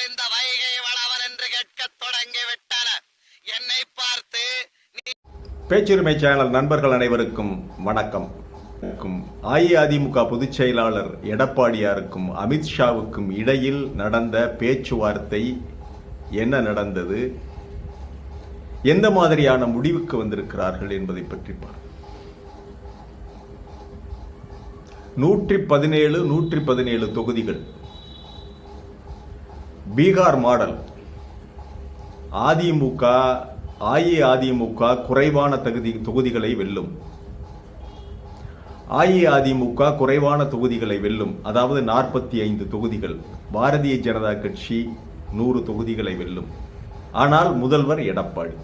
இந்த வைகை வளவன் என்று கேட்கத் தொடங்கிவிட்டனர். என்னை பார்த்து பேச்சுரிமை சேனல் நண்பர்கள் அனைவருக்கும் வணக்கம். அஇஅதிமுக பொதுச் செயலாளர் எடப்பாடியாருக்கும் அமித்ஷாவுக்கும் இடையில் நடந்த பேச்சுவார்த்தை என்ன நடந்தது, எந்த மாதிரியான முடிவுக்கு வந்திருக்கிறார்கள் என்பதை பற்றி பார்ப்போம். 117 தொகுதிகள் பீகார் மாடல். அதிமுக அஇஅதிமுக குறைவான தொகுதிகளை வெல்லும். அஇஅதிமுக குறைவான தொகுதிகளை வெல்லும், அதாவது 45 தொகுதிகள். பாரதிய ஜனதா கட்சி 100 தொகுதிகளை வெல்லும். ஆனால் முதல்வர் எடப்பாடி.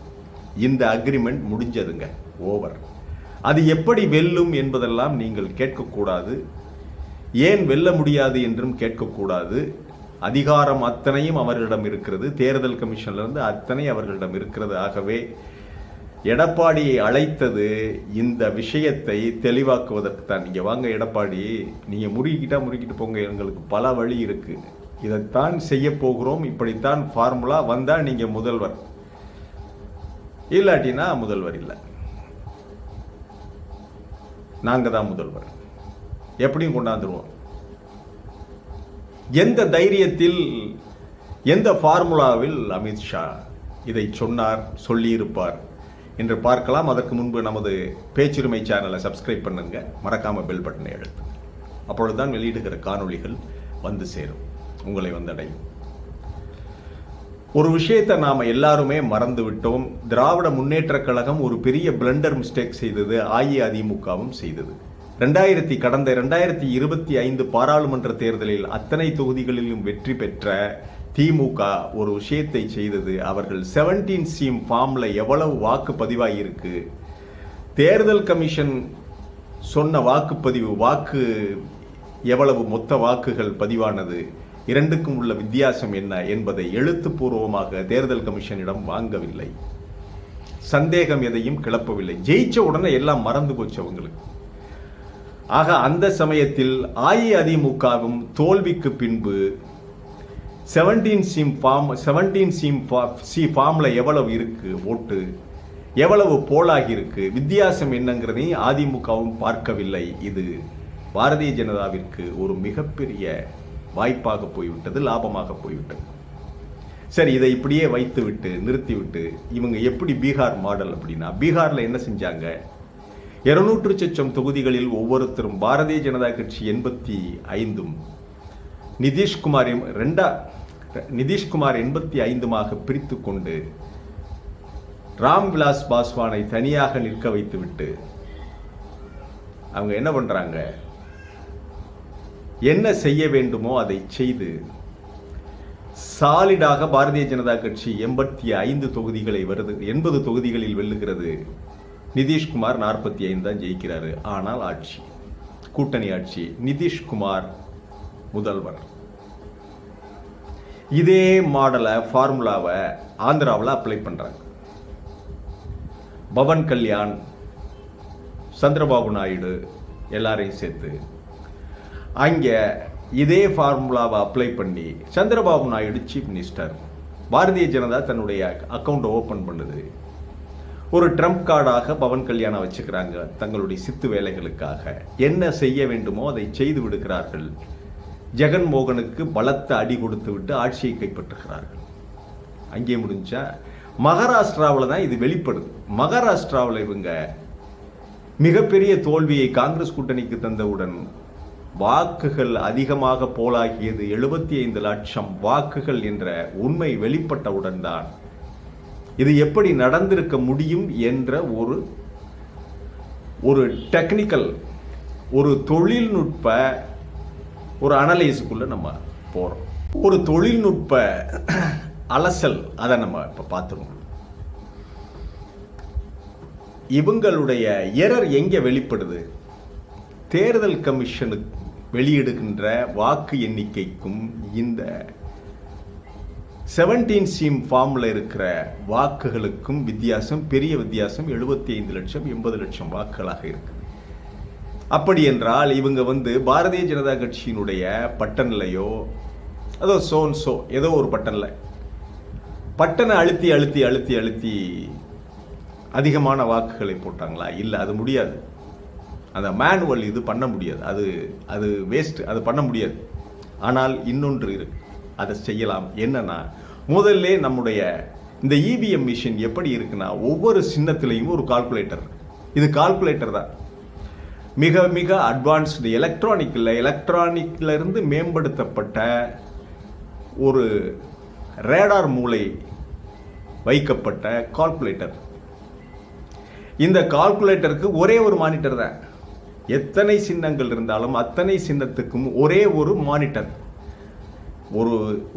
இந்த அக்ரிமெண்ட் முடிஞ்சதுங்க, ஓவர். அது எப்படி வெல்லும் என்பதெல்லாம் நீங்கள் கேட்கக்கூடாது. ஏன் வெல்ல முடியாது என்றும் கேட்கக்கூடாது. அதிகாரம் அத்தனையும் அவர்களிடம் இருக்கிறது. தேர்தல் கமிஷன்லேருந்து அத்தனை அவர்களிடம் இருக்கிறது. ஆகவே எடப்பாடியை அழைத்தது இந்த விஷயத்தை தெளிவாக்குவதற்கு தான். நீங்கள் வாங்க எடப்பாடி, நீங்கள் முறுக்கிட்டு போங்க, எங்களுக்கு பல வழி இருக்கு, இதைத்தான் செய்ய போகிறோம், இப்படித்தான் ஃபார்முலா, வந்தால் நீங்கள் முதல்வர், இல்லாட்டினா முதல்வர் இல்லை, நாங்கள் தான் முதல்வர், எப்படியும் கொண்டாந்துருவோம். எந்த தைரியத்தில், எந்த ஃபார்முலாவில் அமித்ஷா இதை சொன்னார், சொல்லியிருப்பார் என்று பார்க்கலாம். அதற்கு முன்பு நமது பேச்சுரிமை சேனலை சப்ஸ்கிரைப் பண்ணுங்க, மறக்காம பெல் பட்டனை அழுத்து. அப்பொழுதுதான் வெளியிடுகிற காணொளிகள் வந்து சேரும், உங்களை வந்தடையும். ஒரு விஷயத்தை நாம எல்லாருமே மறந்து விட்டோம். திராவிட முன்னேற்ற கழகம் ஒரு பெரிய பிளண்டர் மிஸ்டேக் செய்தது, அஇஅதிமுகவும் செய்தது. கடந்த 2025 பாராளுமன்ற தேர்தலில் அத்தனை தொகுதிகளிலும் வெற்றி பெற்ற திமுக ஒரு விஷயத்தை செய்தது. அவர்கள் 17C ஃபார்ம்ல எவ்வளவு வாக்கு பதிவாகியிருக்கு, தேர்தல் கமிஷன் சொன்ன வாக்கு எவ்வளவு மொத்த வாக்குகள் பதிவானது, இரண்டுக்கும் உள்ள வித்தியாசம் என்ன என்பதை எழுத்துப்பூர்வமாக தேர்தல் கமிஷனிடம் வாங்கவில்லை. சந்தேகம் எதையும் கிளப்பவில்லை. ஜெயிச்ச உடனே எல்லாம் மறந்து போச்சு அவங்களுக்கு. ஆக அந்த சமயத்தில் அஇஅதிமுகவும் தோல்விக்கு பின்பு 17C ஃபார்ம்ல எவ்வளவு இருக்கு ஓட்டு, எவ்வளவு போலாகி இருக்கு, வித்தியாசம் என்னங்கிறதையும் அதிமுகவும் பார்க்கவில்லை. இது பாரதிய ஜனதாவிற்கு ஒரு மிகப்பெரிய வாய்ப்பாக போய்விட்டது, லாபமாக போய்விட்டது. சரி, இதை இப்படியே வைத்துவிட்டு நிறுத்திவிட்டு இவங்க எப்படி பீகார் மாடல் அப்படின்னா, பீகார்ல என்ன செஞ்சாங்க, 200 தொகுதிகளில் ஒவ்வொருத்தரும் பாரதிய ஜனதா கட்சி 85, நிதிஷ்குமார் 85 பிரித்து கொண்டு ராம்விலாஸ் பாஸ்வானை தனியாக நிற்க வைத்துவிட்டு அவங்க என்ன பண்றாங்க, என்ன செய்ய வேண்டுமோ அதை செய்து சாலிடாக பாரதிய ஜனதா கட்சி 85 தொகுதிகளை வருது, 80 தொகுதிகளில் வெல்லுகிறது. நிதிஷ்குமார் 45 தான் ஜெயிக்கிறாரு. ஆனால் ஆட்சி, கூட்டணி ஆட்சி, நிதிஷ்குமார் முதல்வர். இதே மாடலை, ஃபார்முலாவை ஆந்திராவில் அப்ளை பண்றாங்க. பவன் கல்யாண், சந்திரபாபு நாயுடு எல்லாரையும் சேர்த்து அங்க இதே ஃபார்முலாவை அப்ளை பண்ணி சந்திரபாபு நாயுடு சீஃப் மினிஸ்டர், பாரதிய ஜனதா தன்னுடைய அக்கௌண்ட் ஓபன் பண்ணுது. ஒரு ட்ரம்ப் கார்டாக பவன் கல்யாண வச்சுக்கிறாங்க தங்களுடைய சித்து வேலைகளுக்காக. என்ன செய்ய வேண்டுமோ அதை செய்து விடுகிறார்கள். ஜெகன்மோகனுக்கு பலத்த அடி கொடுத்து விட்டு ஆட்சியை கைப்பற்றுகிறார்கள். அங்கே முடிஞ்சா மகாராஷ்டிராவில் தான் இது வெளிப்படுது. மகாராஷ்டிராவில் இவங்க மிகப்பெரிய தோல்வியை காங்கிரஸ் கூட்டணிக்கு தந்தவுடன் வாக்குகள் அதிகமாக போலாகியது. 75 லட்சம் வாக்குகள் என்ற உண்மை வெளிப்பட்டவுடன் தான் இது எப்படி நடந்திருக்க முடியும் என்ற ஒரு டெக்னிக்கல், ஒரு தொழில்நுட்ப ஒரு அனலைஸுக்குள்ள நம்ம போறோம். ஒரு தொழில்நுட்ப அலசல், அதை நம்ம இப்ப பார்த்துருவோம். இவங்களுடைய எரர் எங்க வெளிப்படுது, தேர்தல் கமிஷனுக்கு வெளியிடுகின்ற வாக்கு எண்ணிக்கைக்கும் இந்த 17C ஃபார்ம்ல இருக்கிற வாக்குகளுக்கும் வித்தியாசம், பெரிய வித்தியாசம். 75 லட்சம் 80 லட்சம் வாக்குகளாக இருக்கு. அப்படி என்றால் இவங்க பாரதிய ஜனதா கட்சியினுடைய பட்டன்லையோ அதோ சோ ஏதோ ஒரு பட்டனை அழுத்தி அழுத்தி அழுத்தி அழுத்தி அதிகமான வாக்குகளை போட்டாங்களா? இல்லை, அது முடியாது. அந்த மேனுவல் இது பண்ண முடியாது. அது வேஸ்ட், அது பண்ண முடியாது. ஆனால் இன்னொன்று இருக்கு, அதை செய்யலாம். என்னன்னா, முதல்ல நம்முடைய இந்த இவிஎம் மிஷின் எப்படி இருக்குன்னா, ஒவ்வொரு சின்னத்திலையும் ஒரு கால்குலேட்டர். இது கால்குலேட்டர் தான். மிக மிக அட்வான்ஸ்டு எலக்ட்ரானிக்ல இருந்து மேம்படுத்தப்பட்ட ஒரு ரேடார் மூளை வைக்கப்பட்ட கால்குலேட்டர். இந்த கால்குலேட்டருக்கு ஒரே ஒரு மானிட்டர் தான். எத்தனை சின்னங்கள் இருந்தாலும் அத்தனை சின்னத்துக்கும் ஒரே ஒரு மானிட்டர்.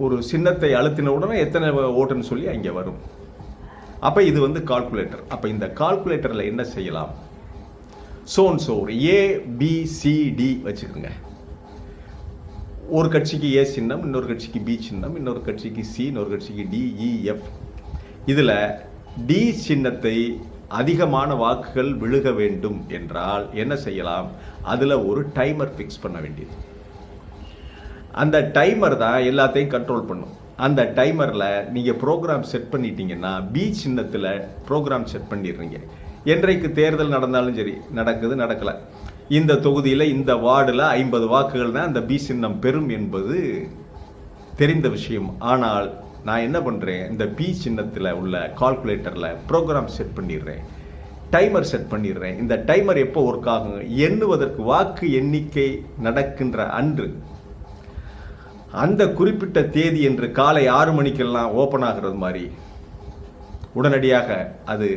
ஒரு சின்னத்தை அழுத்தின உடனே எத்தனை ஓட்டுன்னு சொல்லி அங்கே வரும். அப்போ இது வந்து கால்குலேட்டர். அப்போ இந்த கால்குலேட்டரில் என்ன செய்யலாம்? ஒரு ABCD வச்சுக்கோங்க. ஒரு கட்சிக்கு ஏ சின்னம், இன்னொரு கட்சிக்கு பி சின்னம், இன்னொரு கட்சிக்கு சி, இன்னொரு கட்சிக்கு DEF. இதில் டி சின்னத்தை அதிகமான வாக்குகள் விழுக வேண்டும் என்றால் என்ன செய்யலாம்? அதில் ஒரு டைமர் ஃபிக்ஸ் பண்ண வேண்டியது. அந்த டைமர் தான் எல்லாத்தையும் கண்ட்ரோல் பண்ணும். அந்த டைமரில் நீங்கள் ப்ரோக்ராம் செட் பண்ணிட்டீங்கன்னா, பி சின்னத்தில் ப்ரோக்ராம் செட் பண்ணிடுறீங்க. என்றைக்கு தேர்தல் நடந்தாலும் சரி, நடக்கலை, இந்த தொகுதியில் இந்த வார்டில் 50 வாக்குகள் தான் அந்த பி சின்னம் பெறும் என்பது தெரிந்த விஷயம். ஆனால் நான் என்ன பண்ணுறேன், இந்த பி சின்னத்தில் உள்ள கால்குலேட்டரில் ப்ரோக்ராம் செட் பண்ணிடுறேன், டைமர் செட் பண்ணிடுறேன். இந்த டைமர் எப்போ ஒர்க் ஆகும்? எண்ணுவதற்கு, வாக்கு எண்ணிக்கை நடக்கின்ற அன்று, அந்த குறிப்பிட்ட தேதி என்று காலை 6 மணிக்கெல்லாம் ஓப்பன் ஆகிறது மாதிரி, உடனடியாக அது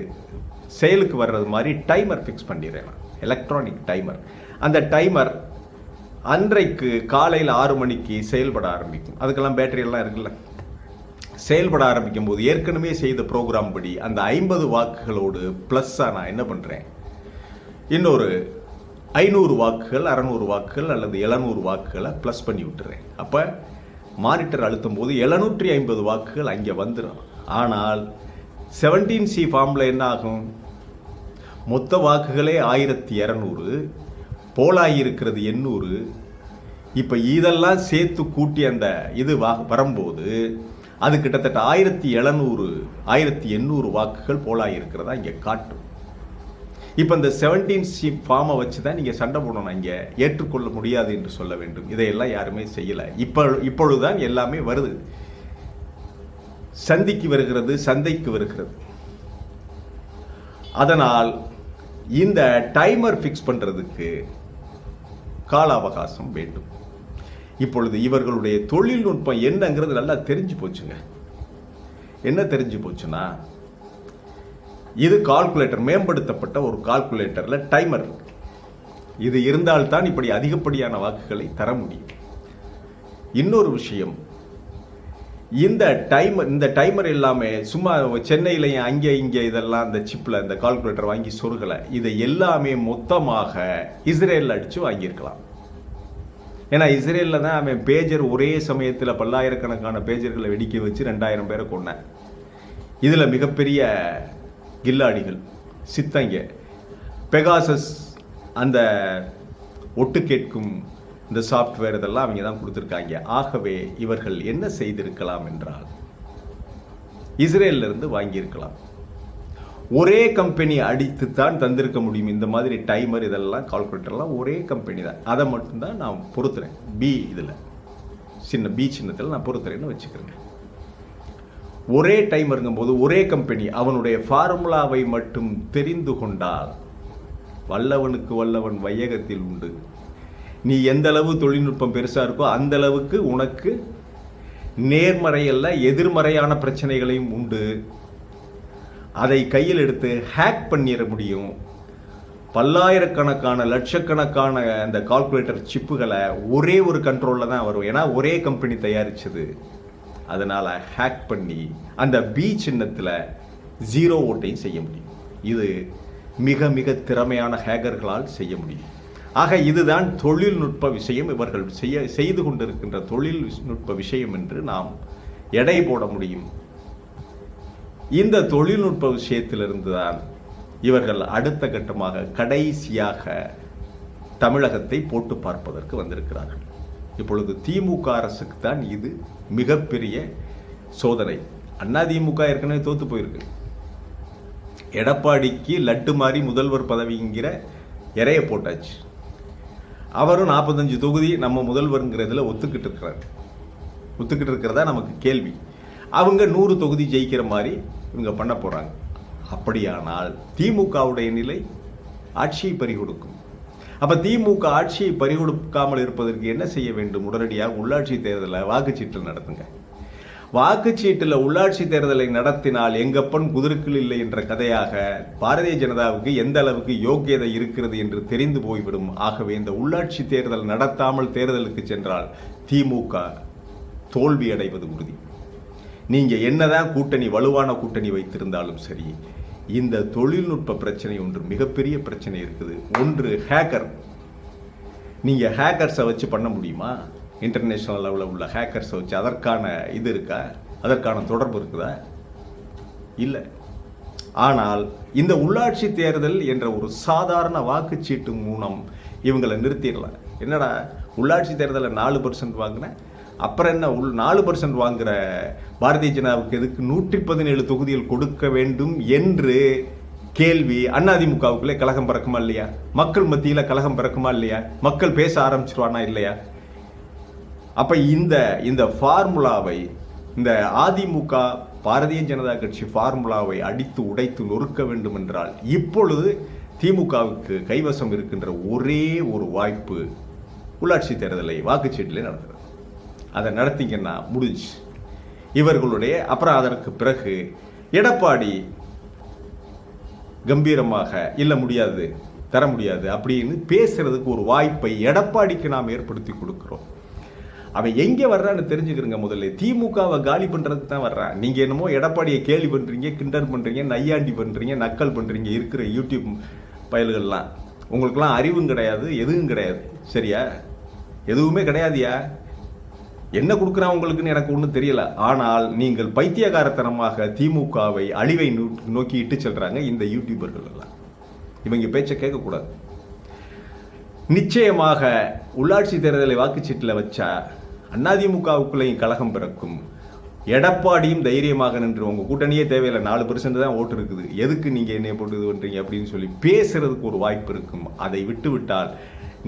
செயலுக்கு வர்றது மாதிரி டைமர் ஃபிக்ஸ் பண்ணிடுறேன். Electronic timer. அந்த டைமர் அன்றைக்கு காலையில் 6 மணிக்கு செயல்பட ஆரம்பிக்கும். அதுக்கெல்லாம் பேட்டரி எல்லாம் இருக்குல்ல. செயல்பட ஆரம்பிக்கும் போது ஏற்கனவே செய்த ப்ரோக்ராம் படி அந்த 50 வாக்குகளோடு ப்ளஸ்ஸாக நான் என்ன பண்ணுறேன், இன்னொரு 500 வாக்குகள், 600 வாக்குகள் அல்லது 700 வாக்குகளை ப்ளஸ் பண்ணி விட்டுறேன். அப்போ மானிட்டர் அழுத்தும் போது 750 வாக்குகள் அங்கே வந்துடும். ஆனால் 17C ஃபார்மில் என்ன ஆகும்? மொத்த வாக்குகளே 1200, போலாயிருக்கிறது 800. இப்போ இதெல்லாம் சேர்த்து கூட்டி அந்த இது வரும்போது அது கிட்டத்தட்ட 1700 வாக்குகள் போலாயிருக்கிறதா இங்கே காட்டும். இப்போ இந்த 17C ஃபார்மை வச்சு தான் நீங்கள் சண்டை போடணும். இங்கே ஏற்றுக்கொள்ள முடியாது என்று சொல்ல வேண்டும். இதையெல்லாம் யாருமே செய்யலை. இப்பொழுதுதான் எல்லாமே வருது, சந்தைக்கு வருகிறது. அதனால் இந்த டைமர் ஃபிக்ஸ் பண்றதுக்கு கால அவகாசம் வேண்டும். இப்பொழுது இவர்களுடைய தொழில்நுட்பம் என்னங்கிறது நல்லா தெரிஞ்சு போச்சுங்க. என்ன தெரிஞ்சு போச்சுன்னா, இது கால்குலேட்டர், மேம்படுத்தப்பட்ட ஒரு கால்குலேட்டர்ல டைமர். இது இருந்தால்தான் இப்படி அதிகப்படியான வாக்குகளை தர முடியும். இன்னொரு விஷயம், இந்த டைமர் எல்லாமே சும்மா சென்னையிலையும் அங்கே இங்கே இதெல்லாம் இந்த சிப்பில் இந்த கால்குலேட்டர் வாங்கி சொருகலை. இதை எல்லாமே மொத்தமாக இஸ்ரேலில் அடித்து வாங்கியிருக்கலாம். ஏன்னா இஸ்ரேலில் தான் அவன் பேஜர் ஒரே சமயத்தில் பல்லாயிரக்கணக்கான பேஜர்களை வெடிக்க வச்சு 2000 பேரை கொண்டான். இதில் மிகப்பெரிய கில்லாடிகள், சித்தங்க, பெகாசஸ், அந்த ஒட்டு கேட்கும் இந்த சாஃப்ட்வேர், இதெல்லாம் அவங்க தான் கொடுத்துருக்காங்க. ஆகவே இவர்கள் என்ன செய்திருக்கலாம் என்றால், இஸ்ரேலிருந்து வாங்கியிருக்கலாம். ஒரே கம்பெனி அடித்துத்தான் தந்திருக்க முடியும். இந்த மாதிரி டைமர் இதெல்லாம் கால்குலேட்டர்லாம் ஒரே கம்பெனி தான். அதை மட்டும்தான் நான் பொறுத்துறேன். இதில் பி சின்னத்தில் நான் பொறுத்துறேன்னு வச்சுக்கிறேங்க. ஒரே டைமருங்கும் போது ஒரே கம்பெனி, அவனுடைய ஃபார்முலாவை மட்டும் தெரிந்து கொண்டால் வல்லவனுக்கு வல்லவன் வையகத்தில் உண்டு. நீ எந்த அளவு தொழில்நுட்பம் பெருசா இருக்கோ அந்த அளவுக்கு உனக்கு நேர்மறையல்ல எதிர்மறையான பிரச்சனைகளையும் உண்டு. அதை கையில் எடுத்து ஹேக் பண்ணிட முடியும். பல்லாயிரக்கணக்கான லட்சக்கணக்கான அந்த கால்குலேட்டர் சிப்புகளை ஒரே ஒரு கண்ட்ரோலில் தான் வரும். ஏன்னா ஒரே கம்பெனி தயாரிச்சது. அதனால ஹேக் பண்ணி அந்த பி சின்னத்தில் 0 ஓட்டையும் செய்ய முடியும். இது மிக மிக திறமையான ஹேக்கர்களால் செய்ய முடியும். ஆக இதுதான் தொழில்நுட்ப விஷயம். இவர்கள் செய்து கொண்டிருக்கின்ற தொழில்நுட்ப விஷயம் என்று நாம் எடை போட முடியும். இந்த தொழில்நுட்ப விஷயத்திலிருந்து தான் இவர்கள் அடுத்த கட்டமாக கடைசியாக தமிழகத்தை போட்டு பார்ப்பதற்கு வந்திருக்கிறார்கள். இப்பொழுது திமுக அரசுக்கு தான் இது மிகப்பெரிய சோதனை. அதிமுக ஏற்கனவே தோத்து போயிருக்கு. எடப்பாடிக்கு லட்டு மாறி முதல்வர் பதவிங்கிற இறைய போட்டாச்சு. அவரும் 45 தொகுதி நம்ம முதல்வருங்கிறதுல ஒத்துக்கிட்டு இருக்கிறதா நமக்கு கேள்வி. அவங்க 100 தொகுதி ஜெயிக்கிற மாதிரி இவங்க பண்ண போறாங்க. அப்படியானால் திமுகவுடைய நிலை ஆட்சியை பறிகொடுக்கும். அப்ப திமுக ஆட்சியை பறிகொடுக்காமல் இருப்பதற்கு என்ன செய்ய வேண்டும்? உடனடியாக உள்ளாட்சி தேர்தலை வாக்குச்சீட்டு நடத்துங்க. வாக்குச்சீட்டில் உள்ளாட்சி தேர்தலை நடத்தினால் எங்கப்பன் குதிரைக்குள் இல்லை என்ற கதையாக பாரதிய ஜனதாவுக்கு எந்த அளவுக்கு யோக்கியதை இருக்கிறது என்று தெரிந்து போய்விடும். ஆகவே இந்த உள்ளாட்சி தேர்தல் நடத்தாமல் தேர்தலுக்கு சென்றால் திமுக தோல்வி அடைவது உறுதி. நீங்க என்னதான் கூட்டணி வலுவான கூட்டணி வைத்திருந்தாலும் சரி, இந்த தொழில்நுட்ப பிரச்சனை ஒன்று மிகப்பெரிய பிரச்சனை இருக்குது. ஒன்று ஹேக்கர். நீங்க ஹேக்கர்ஸை வச்சு பண்ண முடியுமா? இன்டர்நேஷனல் லெவலில் உள்ள ஹேக்கர்ஸை வச்சு அதற்கான இது இருக்கா? அதற்கான தொடர்பு இருக்குதா? இல்லை. ஆனால் இந்த உள்ளாட்சி தேர்தல் என்ற ஒரு சாதாரண வாக்குச்சீட்டு மூலம் இவங்களை நிறுத்திடலாம். என்னடா உள்ளாட்சி தேர்தலில் 4% வாங்கின, அப்புறம் என்ன 4% வாங்குற பாரதிய ஜனதாவுக்கு எதுக்கு 117 தொகுதிகள் கொடுக்க வேண்டும் என்று கேள்வி அதிமுகவுக்குள்ளே கலகம் பிறக்குமா இல்லையா? மக்கள் மத்தியில கலகம் பிறக்குமா இல்லையா? மக்கள் பேச ஆரம்பிச்சிருவானா இல்லையா? அப்ப இந்த ஃபார்முலாவை, இந்த அதிமுக பாரதிய ஜனதா கட்சி ஃபார்முலாவை அடித்து உடைத்து நொறுக்க வேண்டும் என்றால் இப்பொழுது திமுகவுக்கு கைவசம் இருக்கின்ற ஒரே ஒரு வாய்ப்பு உள்ளாட்சி தேர்தலை வாக்குச்சீட்டிலே நடத்துறது. அதை நடத்திங்கன்னா முடிஞ்சு இவர்களுடைய. அப்புறம் அதற்கு பிறகு எடப்பாடி கம்பீரமாக இல்ல முடியாது, தர முடியாது அப்படின்னு பேசுறதுக்கு ஒரு வாய்ப்பை எடப்பாடிக்கு நாம் ஏற்படுத்தி கொடுக்கிறோம். அவன் எங்க வர்றான்னு தெரிஞ்சுக்கிறங்க. முதல்ல திமுகவை காலி பண்றதுக்கு தான் வர்றான். நீங்க என்னமோ எடப்பாடியை கேலி பண்றீங்க, கிண்டல் பண்றீங்க, நையாண்டி பண்றீங்க, நக்கல் பண்றீங்க. இருக்கிற யூடியூப் பயல்கள்லாம் உங்களுக்கெல்லாம் அறிவும் கிடையாது, எதுவும் கிடையாது. சரியா? எதுவுமே கிடையாதுயா. என்ன கொடுக்குறான் உங்களுக்குன்னு எனக்கு ஒன்றும் தெரியல. ஆனால் நீங்கள் பைத்தியகாரத்தனமாக திமுகவை அழிவை நோக்கி இட்டு செல்றாங்க இந்த யூடியூபர்கள் எல்லாம். இவங்க பேச்சை கேட்கக்கூடாது. நிச்சயமாக உள்ளாட்சி தேர்தலை வாக்குச்சீட்டில் வச்சா அதிமுகவுக்குள்ளேயும் கலகம் பிறக்கும். எடப்பாடியும் தைரியமாக நின்று உங்க கூட்டணியே தேவையில்லை, 4% தான் ஓட்டு இருக்குது, எதுக்கு நீங்க என்னைய போட்டு இது பண்றீங்க அப்படின்னு சொல்லி பேசுறதுக்கு ஒரு வாய்ப்பு இருக்கும். அதை விட்டுவிட்டால்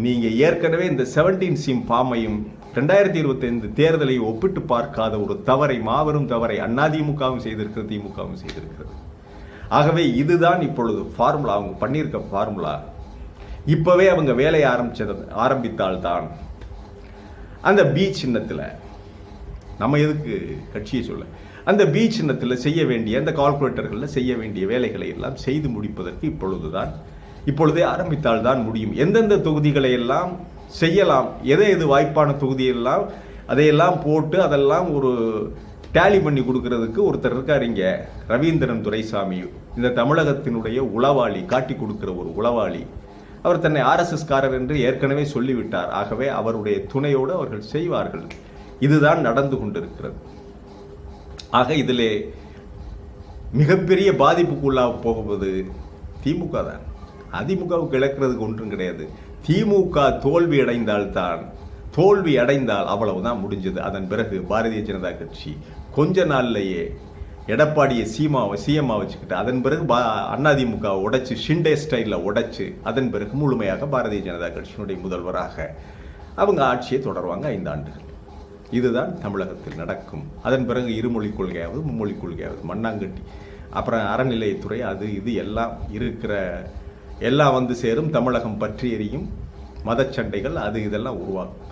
நீங்க ஏற்கனவே இந்த 17 சீம் பாமையும் 2025 தேர்தலை ஒப்பிட்டு பார்க்காத ஒரு தவறை, மாபெரும் தவறை அதிமுகவும் செய்திருக்கிறது, திமுகவும் செய்திருக்கிறது. ஆகவே இதுதான் இப்பொழுது ஃபார்முலா, அவங்க பண்ணியிருக்க ஃபார்முலா. இப்பவே அவங்க வேலையை ஆரம்பித்தால்தான் அந்த பி சின்னத்தில், நம்ம எதுக்கு கட்சியை சொல்ல, அந்த பி சின்னத்தில் செய்ய வேண்டிய, அந்த கால்குலேட்டர்களில் செய்ய வேண்டிய வேலைகளை எல்லாம் செய்து முடிப்பதற்கு இப்பொழுதே ஆரம்பித்தால் தான் முடியும். எந்தெந்த தொகுதிகளை எல்லாம் செய்யலாம், எது வாய்ப்பான தொகுதியெல்லாம் அதையெல்லாம் போட்டு அதெல்லாம் ஒரு டேலி பண்ணி கொடுக்கறதுக்கு ஒருத்தர் இருக்கார் இங்க, ரவீந்திரன் துரைசாமி. இந்த தமிழகத்தினுடைய உளவாளி, காட்டி கொடுக்கிற ஒரு உளவாளி. அவர் தன்னை RSS காரர் என்று ஏற்கனவே சொல்லிவிட்டார். ஆகவே அவருடைய துணையோடு அவர்கள் செய்வார்கள். இதுதான் நடந்து கொண்டிருக்கிறது. ஆக இதிலே மிகப்பெரிய பாதிப்புக்குள்ளாக போகுவது திமுக தான். அதிமுகவுக்கு இழக்கிறதுக்கு ஒன்றும் கிடையாது. திமுக தோல்வி அடைந்தால் அவ்வளவுதான் முடிஞ்சது. அதன் பிறகு பாரதிய ஜனதா கட்சி கொஞ்ச நாள்லயே எடப்பாடியை சிஎம்மா வச்சுக்கிட்டு, அதன் பிறகு அதிமுக உடைச்சு, ஷிண்டே ஸ்டைல உடைச்சு, அதன் பிறகு முழுமையாக பாரதிய ஜனதா கட்சியினுடைய முதல்வராக அவங்க ஆட்சியை தொடர்வாங்க 5 ஆண்டுகள். இதுதான் தமிழகத்தில் நடக்கும். அதன் பிறகு இருமொழி கொள்கையாவது, மும்மொழி கொள்கையாவது, மண்ணாங்கட்டி, அப்புறம் அறநிலையத்துறை, அது இது எல்லாம் இருக்கிற எல்லாம் வந்து சேரும். தமிழகம் பற்றி எரியும் மதச்சண்டைகள், அது இதெல்லாம் உருவாகும்.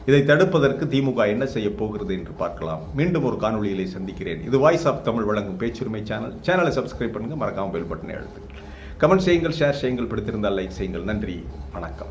இதை தடுப்பதற்கு திமுக என்ன செய்ய போகிறது என்று பார்க்கலாம். மீண்டும் ஒரு காணொளியிலே சந்திக்கிறேன். இது வாய்ஸ் ஆஃப் தமிழ் வழங்கும் பேச்சுரிமை சேனலை சப்ஸ்கிரைப் பண்ணுங்க, மறக்காம பெல் பட்டனை அழுத்துங்கள். கமெண்ட் செய்யுங்கள், ஷேர் செய்யுங்கள், பிடித்திருந்தால் லைக் செய்யுங்கள். நன்றி, வணக்கம்.